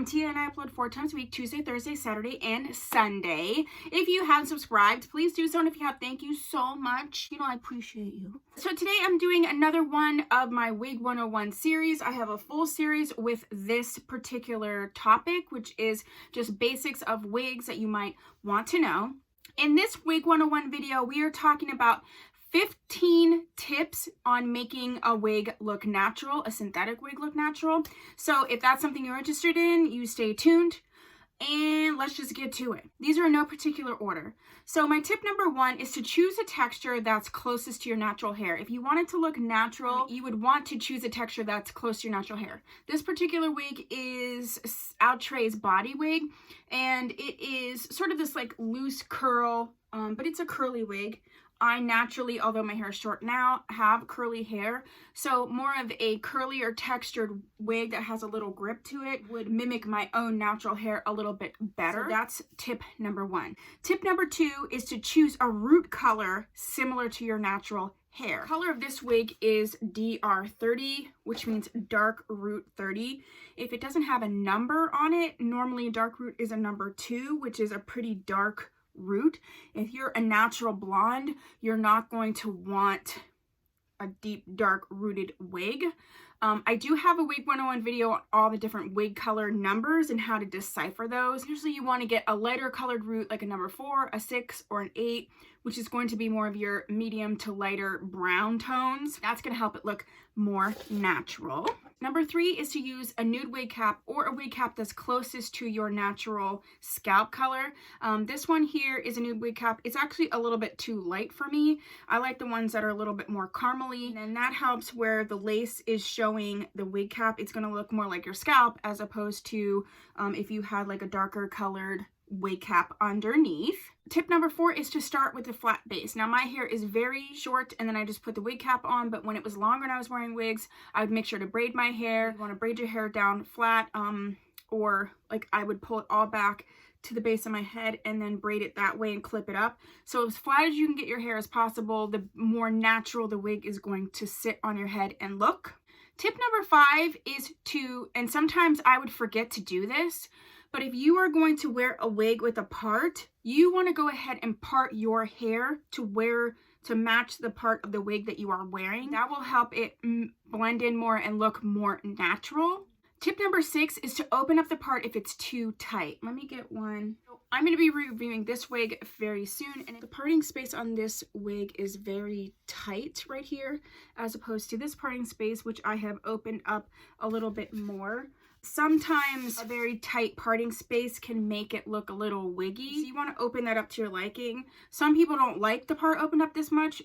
Tia and I upload 4 times a week, Tuesday, Thursday, Saturday, and Sunday. If you haven't subscribed, please do so, and if you have, thank you so much. You know, I appreciate you. So today I'm doing another one of my Wig 101 series. I have a full series with this particular topic, which is just basics of wigs that you might want to know. In this Wig 101 video, we are talking about 15 tips on making a wig look natural, a synthetic wig look natural. So if that's something you're interested in, you stay tuned and let's just get to it. These are in no particular order. So my tip number 1 is to choose a texture that's closest to your natural hair. If you want it to look natural, you would want to choose a texture that's close to your natural hair. This particular wig is Outray's body wig, and it is sort of this like loose curl, but it's a curly wig. I naturally, although my hair is short now, have curly hair. So more of a curlier textured wig that has a little grip to it would mimic my own natural hair a little bit better. So that's tip number 1. Tip number 2 is to choose a root color similar to your natural hair. The color of this wig is DR30, which means dark root 30. If it doesn't have a number on it, normally dark root is a number 2, which is a pretty dark root. If you're a natural blonde, you're not going to want a deep dark rooted wig. I do have a Wig 101 video on all the different wig color numbers and how to decipher those. Usually you want to get a lighter colored root like a number 4, a 6, or an 8, which is going to be more of your medium to lighter brown tones. That's going to help it look more natural. Number 3 is to use a nude wig cap or a wig cap that's closest to your natural scalp color. This one here is a nude wig cap. It's actually a little bit too light for me. I like the ones that are a little bit more caramely, and that helps where the lace is showing the wig cap. It's going to look more like your scalp as opposed to if you had like a darker colored wig cap underneath. Tip number 4 is to start with a flat base. Now my hair is very short and then I just put the wig cap on, but when it was longer and I was wearing wigs, I would make sure to braid my hair. You want to braid your hair down flat, or like I would pull it all back to the base of my head and then braid it that way and clip it up. So as flat as you can get your hair as possible, the more natural the wig is going to sit on your head and look. Tip number 5 is to, and sometimes I would forget to do this, but if you are going to wear a wig with a part, you want to go ahead and part your hair to match the part of the wig that you are wearing. That will help it blend in more and look more natural. Tip number 6 is to open up the part if it's too tight. Let me get one. I'm going to be reviewing this wig very soon, and the parting space on this wig is very tight right here, as opposed to this parting space, which I have opened up a little bit more. Sometimes a very tight parting space can make it look a little wiggy, so you want to open that up to your liking. Some people don't like the part opened up this much.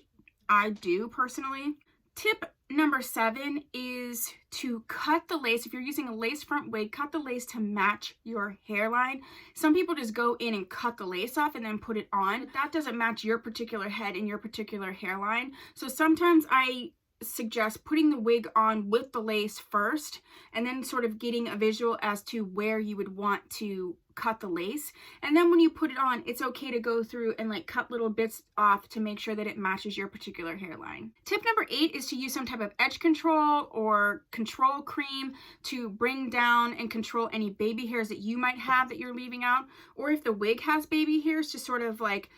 I do personally. Tip number 7 is to cut the lace. If you're using a lace front wig, cut the lace to match your hairline. Some people just go in and cut the lace off and then put it on. But that doesn't match your particular head and your particular hairline. So sometimes I suggest putting the wig on with the lace first and then sort of getting a visual as to where you would want to cut the lace, and then when you put it on, it's okay to go through and like cut little bits off to make sure that it matches your particular hairline. Tip number 8 is to use some type of edge control or control cream to bring down and control any baby hairs that you might have that you're leaving out, or if the wig has baby hairs, to sort of like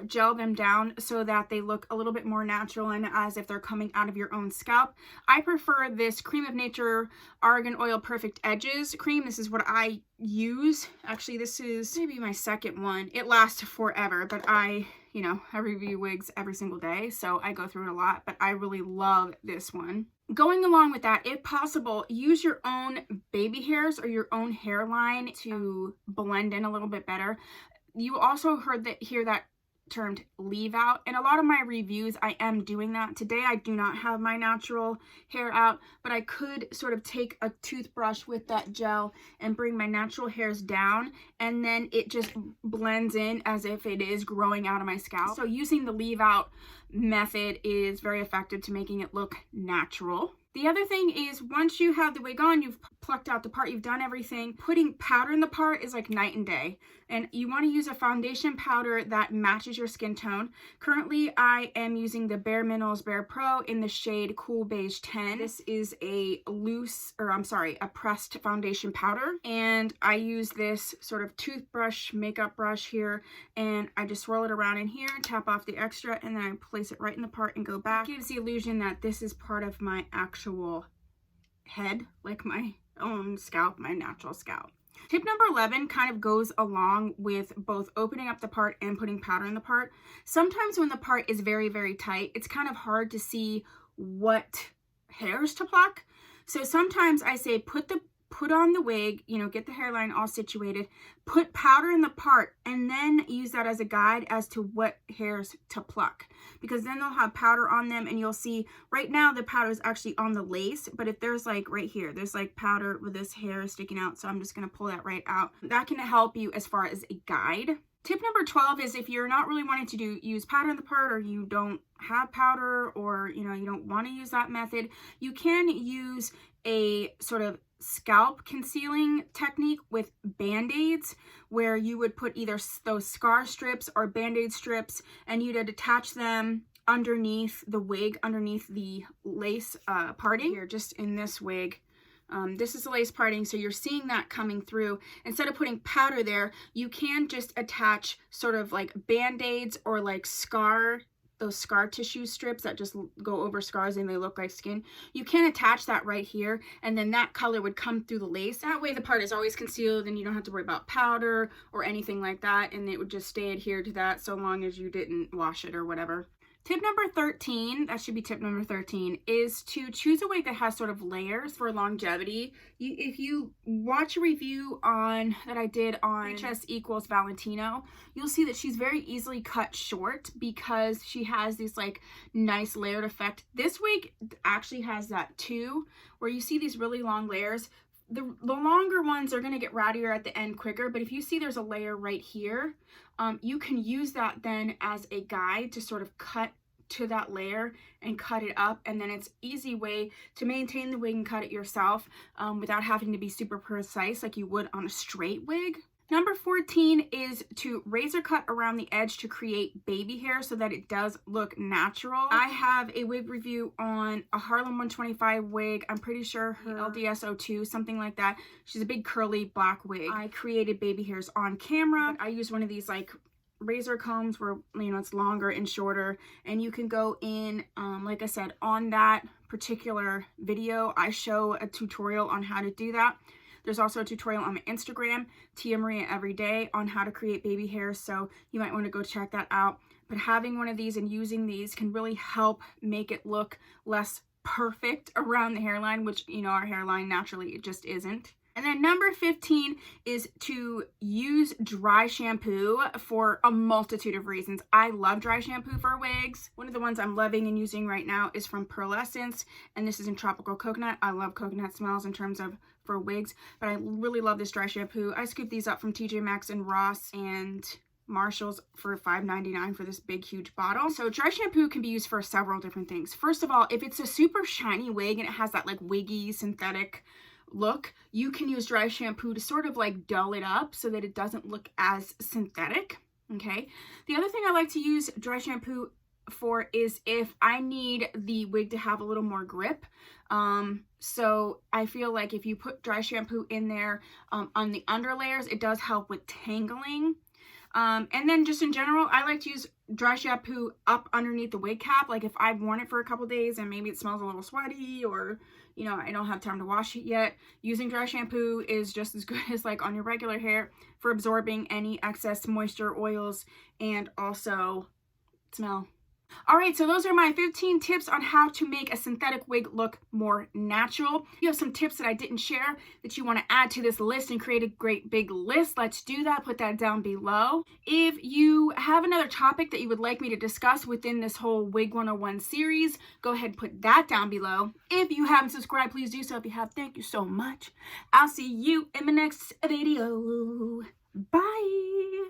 gel them down so that they look a little bit more natural and as if they're coming out of your own scalp. I prefer this Cream of Nature Argan Oil Perfect Edges cream. This is what I use. Actually, this is maybe my second one. It lasts forever, but I review wigs every single day, so I go through it a lot, but I really love this one. Going along with that, if possible, use your own baby hairs or your own hairline to blend in a little bit better. You also hear that termed leave out. In a lot of my reviews, I am doing that. Today, I do not have my natural hair out, but I could sort of take a toothbrush with that gel and bring my natural hairs down, and then it just blends in as if it is growing out of my scalp. So using the leave out method is very effective to making it look natural. The other thing is, once you have the wig on, you've plucked out the part, you've done everything, putting powder in the part is like night and day. And you want to use a foundation powder that matches your skin tone. Currently, I am using the Bare Minerals Bare Pro in the shade Cool Beige 10. This is a a pressed foundation powder. And I use this sort of toothbrush, makeup brush here, and I just swirl it around in here, tap off the extra, and then I place it right in the part and go back. It gives the illusion that this is part of my actual head, like my own scalp, my natural scalp. Tip number 11 kind of goes along with both opening up the part and putting powder in the part. Sometimes when the part is very, very tight, it's kind of hard to see what hairs to pluck. So sometimes I say put on the wig, you know, get the hairline all situated, put powder in the part, and then use that as a guide as to what hairs to pluck. Because then they'll have powder on them, and you'll see right now the powder is actually on the lace, but if there's like right here, there's like powder with this hair sticking out, so I'm just going to pull that right out. That can help you as far as a guide. Tip number 12 is if you're not really wanting to use powder in the part, or you don't have powder, or you know, you don't want to use that method, you can use a sort of scalp concealing technique with band-aids, where you would put either those scar strips or band-aid strips, and you'd attach them underneath the wig, underneath the lace parting. Here, just in this wig, this is the lace parting, so you're seeing that coming through. Instead of putting powder there, you can just attach sort of like band-aids or like those scar tissue strips that just go over scars and they look like skin. You can attach that right here, and then that color would come through the lace. That way the part is always concealed and you don't have to worry about powder or anything like that, and it would just stay adhered to that so long as you didn't wash it or whatever. Tip number 13, that should be tip number 13, is to choose a wig that has sort of layers for longevity. If you watch a review that I did on HS equals Valentino, you'll see that she's very easily cut short because she has this like nice layered effect. This wig actually has that too, where you see these really long layers. The longer ones are going to get rattier at the end quicker, but if you see there's a layer right here, you can use that then as a guide to sort of cut to that layer and cut it up, and then it's easy way to maintain the wig and cut it yourself without having to be super precise like you would on a straight wig. Number 14 is to razor cut around the edge to create baby hair so that it does look natural. I have a wig review on a Harlem 125 wig. I'm pretty sure her LDS02, something like that. She's a big curly black wig. I created baby hairs on camera. I use one of these like razor combs where, you know, it's longer and shorter, and you can go in, like I said, on that particular video I show a tutorial on how to do that. There's also a tutorial on my Instagram, Tia Maria Everyday, on how to create baby hairs, so you might want to go check that out. But having one of these and using these can really help make it look less perfect around the hairline, which, you know, our hairline naturally it just isn't. And then number 15 is to use dry shampoo for a multitude of reasons. I love dry shampoo for wigs. One of the ones I'm loving and using right now is from Pearlescence, and this is in Tropical Coconut. I love coconut smells in terms of for wigs, but I really love this dry shampoo. I scooped these up from TJ Maxx and Ross and Marshall's for $5.99 for this big huge bottle. So dry shampoo can be used for several different things. First of all, if it's a super shiny wig and it has that like wiggy synthetic look, you can use dry shampoo to sort of like dull it up so that it doesn't look as synthetic. Okay, the other thing I like to use dry shampoo for is if I need the wig to have a little more grip. So I feel like if you put dry shampoo in there on the under layers, it does help with tangling. And then just in general, I like to use dry shampoo up underneath the wig cap. Like if I've worn it for a couple days and maybe it smells a little sweaty, or, you know, I don't have time to wash it yet, using dry shampoo is just as good as like on your regular hair for absorbing any excess moisture, oils, and also smell. All right, so those are my 15 tips on how to make a synthetic wig look more natural. You have some tips that I didn't share that you want to add to this list and create a great big list. Let's do that. Put that down below. If you have another topic that you would like me to discuss within this whole Wig 101 series, go ahead and put that down below. If you haven't subscribed, please do so. If you have, thank you so much. I'll see you in the next video. Bye.